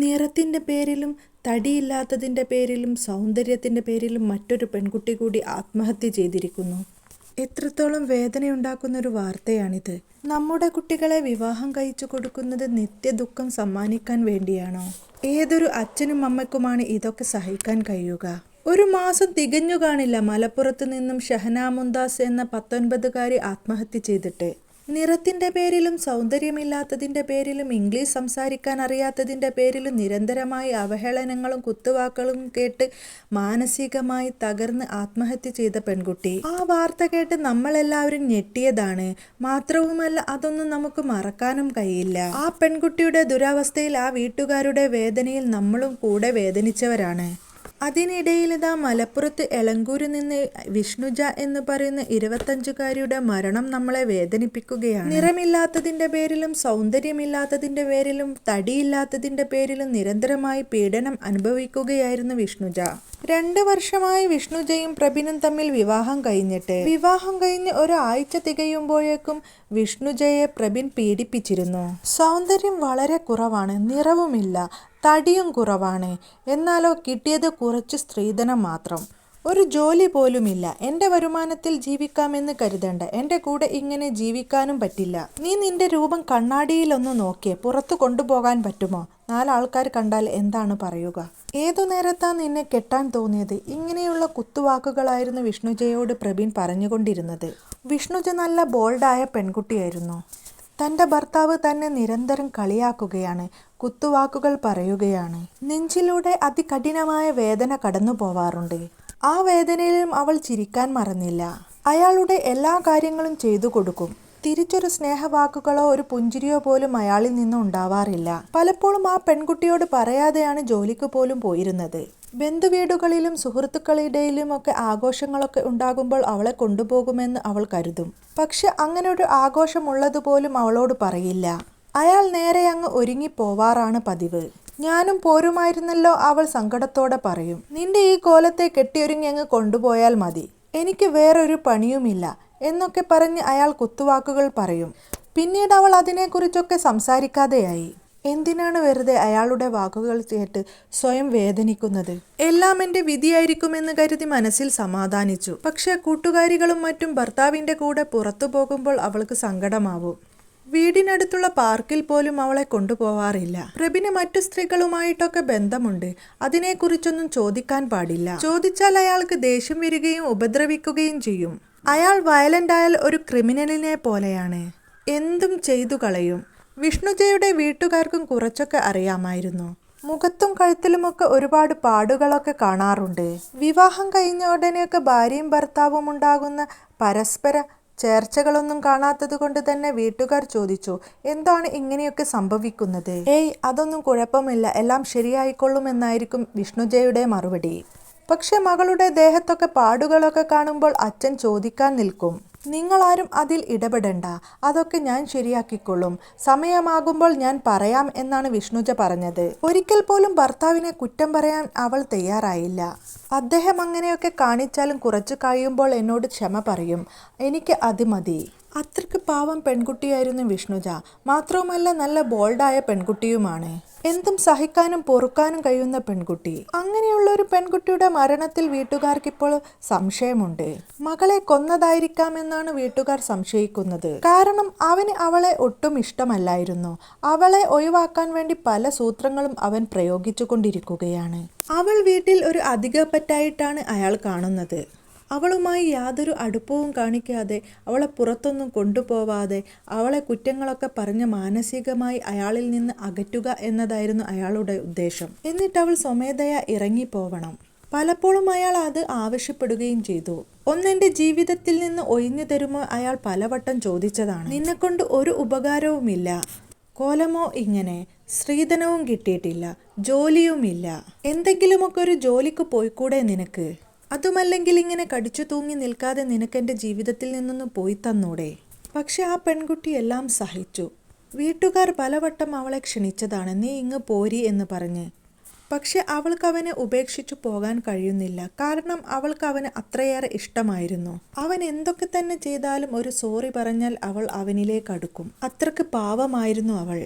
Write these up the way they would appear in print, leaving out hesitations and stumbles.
നിറത്തിൻ്റെ പേരിലും തടിയില്ലാത്തതിൻ്റെ പേരിലും സൗന്ദര്യത്തിൻ്റെ പേരിലും മറ്റൊരു പെൺകുട്ടി കൂടി ആത്മഹത്യ ചെയ്തിരിക്കുന്നു. എത്രത്തോളം വേദനയുണ്ടാക്കുന്നൊരു വാർത്തയാണിത്. നമ്മുടെ കുട്ടികളെ വിവാഹം കഴിച്ചു കൊടുക്കുന്നത് നിത്യദുഃഖം സമ്മാനിക്കാൻ വേണ്ടിയാണോ? ഏതൊരു അച്ഛനും അമ്മയ്ക്കുമാണ് ഇതൊക്കെ സഹിക്കാൻ കഴിയുക? ഒരു മാസം തികഞ്ഞു കാണില്ല മലപ്പുറത്ത് നിന്നും ഷഹന മുംതാസ് എന്ന 19കാരി ആത്മഹത്യ ചെയ്തിട്ട്. നിറത്തിൻ്റെ പേരിലും സൗന്ദര്യമില്ലാത്തതിൻ്റെ പേരിലും ഇംഗ്ലീഷ് സംസാരിക്കാൻ അറിയാത്തതിൻ്റെ പേരിലും നിരന്തരമായി അവഹേളനങ്ങളും കുത്തുവാക്കുകളും കേട്ട് മാനസികമായി തകർന്ന് ആത്മഹത്യ ചെയ്ത പെൺകുട്ടി. ആ വാർത്ത കേട്ട് നമ്മളെല്ലാവരും ഞെട്ടിയതാണ്. മാത്രവുമല്ല, അതൊന്നും നമുക്ക് മറക്കാനും കഴിയില്ല. ആ പെൺകുട്ടിയുടെ ദുരവസ്ഥയിൽ, ആ വീട്ടുകാരുടെ വേദനയിൽ നമ്മളും കൂടെ വേദനിച്ചവരാണ്. അതിനിടയിലിതാ മലപ്പുറത്ത് എളങ്കൂരിൽ നിന്ന് വിഷ്ണുജ എന്ന് പറയുന്ന 25കാരിയുടെ മരണം നമ്മളെ വേദനിപ്പിക്കുകയാണ്. നിറമില്ലാത്തതിൻ്റെ പേരിലും സൗന്ദര്യമില്ലാത്തതിൻ്റെ പേരിലും തടിയില്ലാത്തതിൻ്റെ പേരിലും നിരന്തരമായി പീഡനം അനുഭവിക്കുകയായിരുന്നു വിഷ്ണുജ. 2 വർഷമായി വിഷ്ണുജയും പ്രബിനും തമ്മിൽ വിവാഹം കഴിഞ്ഞ് ഒരാഴ്ച തികയുമ്പോഴേക്കും വിഷ്ണുജയെ പ്രബിൻ പീഡിപ്പിച്ചിരുന്നു. സൗന്ദര്യം വളരെ കുറവാണ്, നിറവുമില്ല, തടിയും കുറവാണ്. എന്നാലോ കിട്ടിയത് കുറച്ച് സ്ത്രീധനം മാത്രം. ഒരു ജോലി പോലുമില്ല. എൻ്റെ വരുമാനത്തിൽ ജീവിക്കാമെന്ന് കരുതണ്ട. എൻ്റെ കൂടെ ഇങ്ങനെ ജീവിക്കാനും പറ്റില്ല. നീ നിന്റെ രൂപം കണ്ണാടിയിലൊന്ന് നോക്കിയേ. പുറത്തു കൊണ്ടുപോകാൻ പറ്റുമോ? 4 ആൾക്കാർ കണ്ടാൽ എന്താണ് പറയുക? ഏതു നേരത്താ നിന്നെ കെട്ടാൻ തോന്നിയത്? ഇങ്ങനെയുള്ള കുത്തുവാക്കുകളായിരുന്നു വിഷ്ണുജയോട് പ്രബീൺ പറഞ്ഞുകൊണ്ടിരുന്നത്. വിഷ്ണുജ നല്ല ബോൾഡായ പെൺകുട്ടിയായിരുന്നു. തൻ്റെ ഭർത്താവ് തന്നെ നിരന്തരം കളിയാക്കുകയാണ്, കുത്തുവാക്കുകൾ പറയുകയാണ്. നെഞ്ചിലൂടെ അതികഠിനമായ വേദന കടന്നു പോവാറുണ്ട്. ആ വേദനയിലും അവൾ ചിരിക്കാൻ മറന്നില്ല. അയാളുടെ എല്ലാ കാര്യങ്ങളും ചെയ്തു കൊടുക്കും. തിരിച്ചൊരു സ്നേഹവാക്കുകളോ ഒരു പുഞ്ചിരിയോ പോലും അയാളിൽ നിന്നും ഉണ്ടാവാറില്ല. പലപ്പോഴും ആ പെൺകുട്ടിയോട് പറയാതെയാണ് ജോലിക്ക് പോലും പോയിരുന്നത്. ബന്ധുവീടുകളിലും സുഹൃത്തുക്കളിടയിലും ഒക്കെ ആഘോഷങ്ങളൊക്കെ ഉണ്ടാകുമ്പോൾ അവളെ കൊണ്ടുപോകുമെന്ന് അവൾ കരുതും. പക്ഷെ അങ്ങനെ ഒരു ആഘോഷമുള്ളതുപോലും അവളോട് പറയില്ല. അയാൾ നേരെ അങ്ങ് ഒരുങ്ങിപ്പോവാറാണ് പതിവ്. ഞാനും പോരുമായിരുന്നല്ലോ, അവൾ സങ്കടത്തോടെ പറയും. നിന്റെ ഈ കോലത്തെ കെട്ടിയൊരുങ്ങി അങ്ങ് കൊണ്ടുപോയാൽ മതി, എനിക്ക് വേറൊരു പണിയുമില്ല എന്നൊക്കെ പറഞ്ഞ് അയാൾ കുത്തുവാക്കുകൾ പറയും. പിന്നീട് അവൾ അതിനെക്കുറിച്ചൊക്കെ സംസാരിക്കാതെയായി. എന്തിനാണ് വെറുതെ അയാളുടെ വാക്കുകൾ കേട്ട് സ്വയം വേദനിക്കുന്നത്? എല്ലാം എൻ്റെ വിധിയായിരിക്കുമെന്ന് കരുതി മനസ്സിൽ സമാധാനിച്ചു. പക്ഷെ കൂട്ടുകാരികളും മറ്റും ഭർത്താവിൻ്റെ കൂടെ പുറത്തു പോകുമ്പോൾ അവൾക്ക് സങ്കടമാവും. വീടിനടുത്തുള്ള പാർക്കിൽ പോലും അവളെ കൊണ്ടുപോവാറില്ല. പ്രബിന് മറ്റു സ്ത്രീകളുമായിട്ടൊക്കെ ബന്ധമുണ്ട്. അതിനെക്കുറിച്ചൊന്നും ചോദിക്കാൻ പാടില്ല. ചോദിച്ചാൽ അയാൾക്ക് ദേഷ്യം വരികയും ഉപദ്രവിക്കുകയും ചെയ്യും. അയാൾ വയലന്റ് ആയാൽ ഒരു ക്രിമിനലിനെ പോലെയാണ്. എന്തും ചെയ്തു കളയും. വിഷ്ണുജയുടെ വീട്ടുകാർക്കും കുറച്ചൊക്കെ അറിയാമായിരുന്നു. മുഖത്തും കഴുത്തിലുമൊക്കെ ഒരുപാട് പാടുകളൊക്കെ കാണാറുണ്ട്. വിവാഹം കഴിഞ്ഞ ഉടനെയൊക്കെ ഭാര്യയും ഭർത്താവും ഉണ്ടാകുന്ന പരസ്പര ചേർച്ചകളൊന്നും കാണാത്തത് കൊണ്ട് തന്നെ വീട്ടുകാർ ചോദിച്ചു, എന്താണ് ഇങ്ങനെയൊക്കെ സംഭവിക്കുന്നത്? അതൊന്നും കുഴപ്പമില്ല, എല്ലാം ശരിയായിക്കൊള്ളുമെന്നായിരിക്കും വിഷ്ണുജയുടെ മറുപടി. പക്ഷെ മകളുടെ ദേഹത്തൊക്കെ പാടുകളൊക്കെ കാണുമ്പോൾ അച്ഛൻ ചോദിക്കാൻ നിൽക്കും, നിങ്ങളാരും അതിൽ ഇടപെടണ്ട, അതൊക്കെ ഞാൻ ശരിയാക്കിക്കൊള്ളും, സമയമാകുമ്പോൾ ഞാൻ പറയാം എന്നാണ് വിഷ്ണുജ പറഞ്ഞത്. ഒരിക്കൽ പോലും ഭർത്താവിനെ കുറ്റം പറയാൻ അവൾ തയ്യാറായില്ല. അദ്ദേഹം അങ്ങനെയൊക്കെ കാണിച്ചാലും കുറച്ചു കഴിയുമ്പോൾ എന്നോട് ക്ഷമ പറയും, എനിക്ക് അത് മതി. അത്രയ്ക്ക് പാവം പെൺകുട്ടിയായിരുന്നു വിഷ്ണുജ. മാത്രവുമല്ല നല്ല ബോൾഡായ പെൺകുട്ടിയുമാണ്. എന്തും സഹിക്കാനും പൊറുക്കാനും കഴിയുന്ന പെൺകുട്ടി. അങ്ങനെയുള്ള ഒരു പെൺകുട്ടിയുടെ മരണത്തിൽ വീട്ടുകാർക്കിപ്പോൾ സംശയമുണ്ട്. മകളെ കൊന്നതായിരിക്കാമെന്നാണ് വീട്ടുകാർ സംശയിക്കുന്നത്. കാരണം അവന് അവളെ ഒട്ടും ഇഷ്ടമല്ലായിരുന്നു. അവളെ ഒഴിവാക്കാൻ വേണ്ടി പല സൂത്രങ്ങളും അവൻ പ്രയോഗിച്ചു കൊണ്ടിരിക്കുകയാണ്. അവൾ വീട്ടിൽ ഒരു അധികപ്പറ്റായിട്ടാണ് അയാൾ കാണുന്നത്. അവളുമായി യാതൊരു അടുപ്പവും കാണിക്കാതെ, അവളെ പുറത്തൊന്നും കൊണ്ടുപോവാതെ, അവളെ കുറ്റങ്ങളൊക്കെ പറഞ്ഞ് മാനസികമായി അയാളിൽ നിന്ന് അകറ്റുക എന്നതായിരുന്നു അയാളുടെ ഉദ്ദേശം. എന്നിട്ട് അവൾ സ്വമേധയാ ഇറങ്ങിപ്പോവണം. പലപ്പോഴും അയാൾ അത് ആവശ്യപ്പെടുകയും ചെയ്തു. ഒന്നെൻ്റെ ജീവിതത്തിൽ നിന്ന് ഒഴിഞ്ഞു തരുമോ അയാൾ പലവട്ടം ചോദിച്ചതാണ്. നിന്നെക്കൊണ്ട് ഒരു ഉപകാരവുമില്ല, കോലമോ ഇങ്ങനെ, സ്ത്രീധനവും കിട്ടിയിട്ടില്ല, ജോലിയുമില്ല, എന്തെങ്കിലുമൊക്കെ ഒരു ജോലിക്ക് പോയിക്കൂടെ നിനക്ക്? അതുമല്ലെങ്കിൽ ഇങ്ങനെ കടിച്ചു തൂങ്ങി നിൽക്കാതെ നിനക്കെൻ്റെ ജീവിതത്തിൽ നിന്നൊന്ന് പോയി തന്നൂടെ? പക്ഷെ ആ പെൺകുട്ടി എല്ലാം സഹിച്ചു. വീട്ടുകാർ പലവട്ടം അവളെ ക്ഷണിച്ചതാണ്, നീ ഇങ്ങ് പോരി എന്ന് പറഞ്ഞ്. പക്ഷെ അവൾക്ക് അവനെ ഉപേക്ഷിച്ചു പോകാൻ കഴിയുന്നില്ല. കാരണം അവൾക്ക് അവന് അത്രയേറെ ഇഷ്ടമായിരുന്നു. അവൻ എന്തൊക്കെ തന്നെ ചെയ്താലും ഒരു സോറി പറഞ്ഞാൽ അവൾ അവനിലേക്ക് അടുക്കും. അത്രക്ക് പാവമായിരുന്നു അവൾ.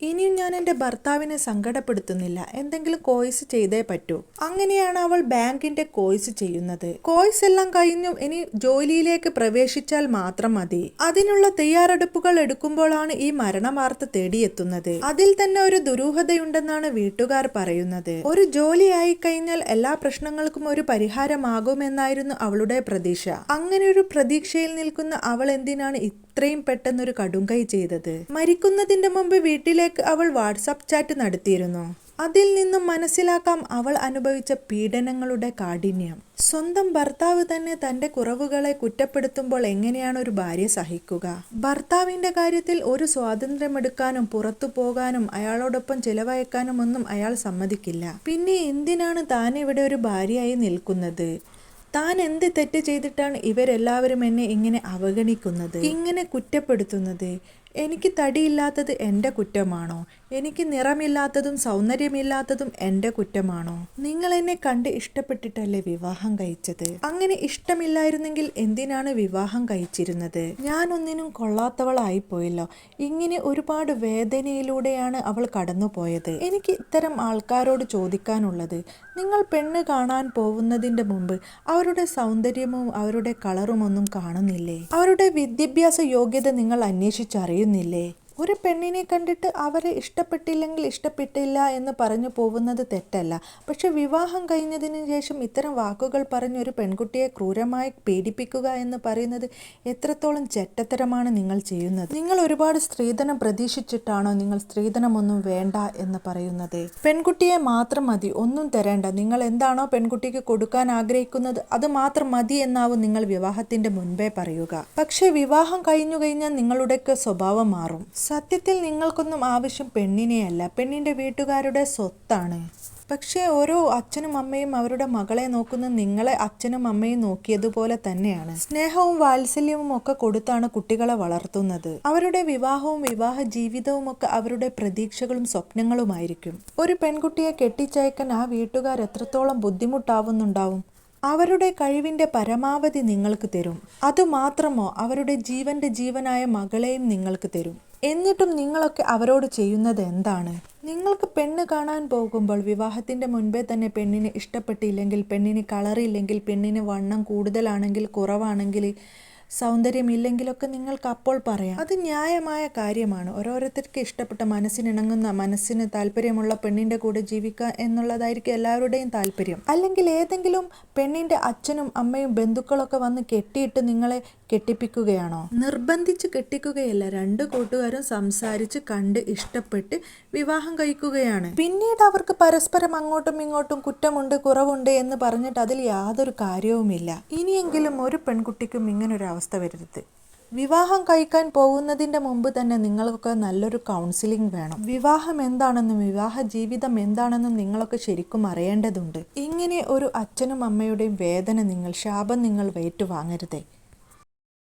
ഇനിയും ഞാൻ എൻ്റെ ഭർത്താവിനെ സങ്കടപ്പെടുത്തുന്നില്ല, എന്തെങ്കിലും കോഴ്സ് ചെയ്തേ പറ്റൂ. അങ്ങനെയാണ് അവൾ ബാങ്കിന്റെ കോഴ്സ് ചെയ്യുന്നത്. കോഴ്സ് എല്ലാം കഴിഞ്ഞു ഇനി ജോലിയിലേക്ക് പ്രവേശിച്ചാൽ മാത്രം മതി. അതിനുള്ള തയ്യാറെടുപ്പുകൾ എടുക്കുമ്പോഴാണ് ഈ മരണ വാർത്ത തേടിയെത്തുന്നത്. അതിൽ തന്നെ ഒരു ദുരൂഹതയുണ്ടെന്നാണ് വീട്ടുകാർ പറയുന്നത്. ഒരു ജോലി ആയി കഴിഞ്ഞാൽ എല്ലാ പ്രശ്നങ്ങൾക്കും ഒരു പരിഹാരമാകുമെന്നായിരുന്നു അവളുടെ പ്രതീക്ഷ. അങ്ങനെ ഒരു പ്രതീക്ഷയിൽ നിൽക്കുന്ന അവൾ എന്തിനാണ് ഇത്രയും പെട്ടെന്നൊരു കടുംകൈ ചെയ്തത്? മരിക്കുന്നതിന്റെ മുമ്പ് വീട്ടിലേക്ക് അവൾ വാട്സാപ്പ് ചാറ്റ് നടത്തിയിരുന്നു. അതിൽ നിന്നും മനസ്സിലാക്കാം അവൾ അനുഭവിച്ച പീഡനങ്ങളുടെ കാഠിന്യം. സ്വന്തം ഭർത്താവ് തന്നെ തന്റെ കുറവുകളെ കുറ്റപ്പെടുത്തുമ്പോൾ എങ്ങനെയാണ് ഒരു ഭാര്യ സഹിക്കുക? ഭർത്താവിന്റെ കാര്യത്തിൽ ഒരു സ്വാതന്ത്ര്യമെടുക്കാനും പുറത്തു പോകാനും അയാളോടൊപ്പം ചിലവഴിക്കാനും ഒന്നും അയാൾ സമ്മതിക്കില്ല. പിന്നെ എന്തിനാണ് താൻ ഇവിടെ ഒരു ഭാര്യയായി നിൽക്കുന്നത്? താൻ എന്ത് തെറ്റ് ചെയ്തിട്ടാണ് ഇവരെല്ലാവരും എന്നെ ഇങ്ങനെ അവഗണിക്കുന്നത്, ഇങ്ങനെ കുറ്റപ്പെടുത്തുന്നത്? എനിക്ക് തടിയില്ലാത്തത് എൻ്റെ കുറ്റമാണോ? എനിക്ക് നിറമില്ലാത്തതും സൗന്ദര്യമില്ലാത്തതും എൻ്റെ കുറ്റമാണോ? നിങ്ങൾ എന്നെ കണ്ട് ഇഷ്ടപ്പെട്ടിട്ടല്ലേ വിവാഹം കഴിച്ചത്? അങ്ങനെ ഇഷ്ടമില്ലായിരുന്നെങ്കിൽ എന്തിനാണ് വിവാഹം കഴിച്ചിരുന്നത്? ഞാനൊന്നിനും കൊള്ളാത്തവളായിപ്പോയല്ലോ. ഇങ്ങനെ ഒരുപാട് വേദനയിലൂടെയാണ് അവൾ കടന്നുപോയത്. എനിക്ക് ഇത്തരം ആൾക്കാരോട് ചോദിക്കാനുള്ളത്, നിങ്ങൾ പെണ്ണ് കാണാൻ പോകുന്നതിൻ്റെ മുമ്പ് അവരുടെ സൗന്ദര്യവും അവരുടെ കളറും ഒന്നും കാണുന്നില്ലേ? അവരുടെ വിദ്യാഭ്യാസ യോഗ്യത നിങ്ങൾ അന്വേഷിച്ചറിയുന്നില്ലേ? ഒരു പെണ്ണിനെ കണ്ടിട്ട് അവരെ ഇഷ്ടപ്പെട്ടില്ലെങ്കിൽ ഇഷ്ടപ്പെട്ടില്ല എന്ന് പറഞ്ഞു പോകുന്നത് തെറ്റല്ല. പക്ഷെ വിവാഹം കഴിഞ്ഞതിന് ശേഷം ഇത്തരം വാക്കുകൾ പറഞ്ഞ് ഒരു പെൺകുട്ടിയെ ക്രൂരമായി പീഡിപ്പിക്കുക എന്ന് പറയുന്നത് എത്രത്തോളം ചെറ്റത്തരമാണ് നിങ്ങൾ ചെയ്യുന്നത്? നിങ്ങൾ ഒരുപാട് സ്ത്രീധനം പ്രതീക്ഷിച്ചിട്ടാണോ നിങ്ങൾ സ്ത്രീധനമൊന്നും വേണ്ട എന്ന് പറയുന്നത്? പെൺകുട്ടിയെ മാത്രം മതി, ഒന്നും തരേണ്ട. നിങ്ങൾ എന്താണോ പെൺകുട്ടിക്ക് കൊടുക്കാൻ ആഗ്രഹിക്കുന്നത് അത് മാത്രം മതി എന്നാവും നിങ്ങൾ വിവാഹത്തിന്റെ മുൻപേ പറയുക. പക്ഷെ വിവാഹം കഴിഞ്ഞു കഴിഞ്ഞാൽ നിങ്ങളുടെയൊക്കെ സ്വഭാവം മാറും. സത്യത്തിൽ നിങ്ങൾക്കൊന്നും ആവശ്യം പെണ്ണിനെയല്ല, പെണ്ണിന്റെ വീട്ടുകാരുടെ സ്വത്താണ്. പക്ഷേ ഓരോ അച്ഛനും അമ്മയും അവരുടെ മകളെ നോക്കുന്നത് നിങ്ങളെ അച്ഛനും അമ്മയും നോക്കിയതുപോലെ തന്നെയാണ്. സ്നേഹവും വാത്സല്യവും ഒക്കെ കൊടുത്താണ് കുട്ടികളെ വളർത്തുന്നത്. അവരുടെ വിവാഹവും വിവാഹ ജീവിതവും ഒക്കെ അവരുടെ പ്രതീക്ഷകളും സ്വപ്നങ്ങളുമായിരിക്കും. ഒരു പെൺകുട്ടിയെ കെട്ടിച്ചയക്കാൻ ആ വീട്ടുകാർ എത്രത്തോളം ബുദ്ധിമുട്ടാവുന്നുണ്ടാവും? അവരുടെ കഴിവിൻ്റെ പരമാവധി നിങ്ങൾക്ക് തരും. അതുമാത്രമോ, അവരുടെ ജീവന്റെ ജീവനായ മകളെയും നിങ്ങൾക്ക് തരും. എന്നിട്ടും നിങ്ങളൊക്കെ അവരോട് ചെയ്യുന്നത് എന്താണ്? നിങ്ങൾക്ക് പെണ്ണ് കാണാൻ പോകുമ്പോൾ വിവാഹത്തിൻ്റെ മുൻപേ തന്നെ പെണ്ണിനെ ഇഷ്ടപ്പെട്ടില്ലെങ്കിൽ, പെണ്ണിന് കളറില്ലെങ്കിൽ, പെണ്ണിന് വണ്ണം കൂടുതലാണെങ്കിൽ, കുറവാണെങ്കിൽ, സൗന്ദര്യമില്ലെങ്കിലൊക്കെ നിങ്ങൾക്ക് അപ്പോൾ പറയാം. അത് ന്യായമായ കാര്യമാണ്. ഓരോരുത്തർക്ക് ഇഷ്ടപ്പെട്ട മനസ്സിനിണങ്ങുന്ന, മനസ്സിന് താല്പര്യമുള്ള പെണ്ണിൻ്റെ കൂടെ ജീവിക്കുക എന്നുള്ളതായിരിക്കും എല്ലാവരുടെയും താല്പര്യം. അല്ലെങ്കിൽ ഏതെങ്കിലും പെണ്ണിൻ്റെ അച്ഛനും അമ്മയും ബന്ധുക്കളൊക്കെ വന്ന് കെട്ടിയിട്ട് നിങ്ങളെ കെട്ടിപ്പിക്കുകയാണോ? നിർബന്ധിച്ച് കെട്ടിക്കുകയല്ല. രണ്ട് കൂട്ടുകാരും സംസാരിച്ച് കണ്ട് ഇഷ്ടപ്പെട്ട് വിവാഹം കഴിക്കുകയാണ്. പിന്നീട് അവർക്ക് പരസ്പരം അങ്ങോട്ടും ഇങ്ങോട്ടും കുറ്റമുണ്ട് കുറവുണ്ട് എന്ന് പറഞ്ഞിട്ട് അതിൽ യാതൊരു കാര്യവുമില്ല. ഇനിയെങ്കിലും ഒരു പെൺകുട്ടിക്കും ഇങ്ങനൊരു അവസ്ഥ വരരുത്. വിവാഹം കഴിക്കാൻ പോകുന്നതിൻ്റെ മുമ്പ് തന്നെ നിങ്ങൾക്കൊക്കെ നല്ലൊരു കൗൺസിലിംഗ് വേണം. വിവാഹം എന്താണെന്നും വിവാഹ ജീവിതം എന്താണെന്നും നിങ്ങളൊക്കെ ശരിക്കും അറിയേണ്ടതുണ്ട്. ഇങ്ങനെ ഒരു അച്ഛനും അമ്മയുടെയും വേദന നിങ്ങൾ, ശാപം നിങ്ങൾ ഏറ്റുവാങ്ങരുതേ.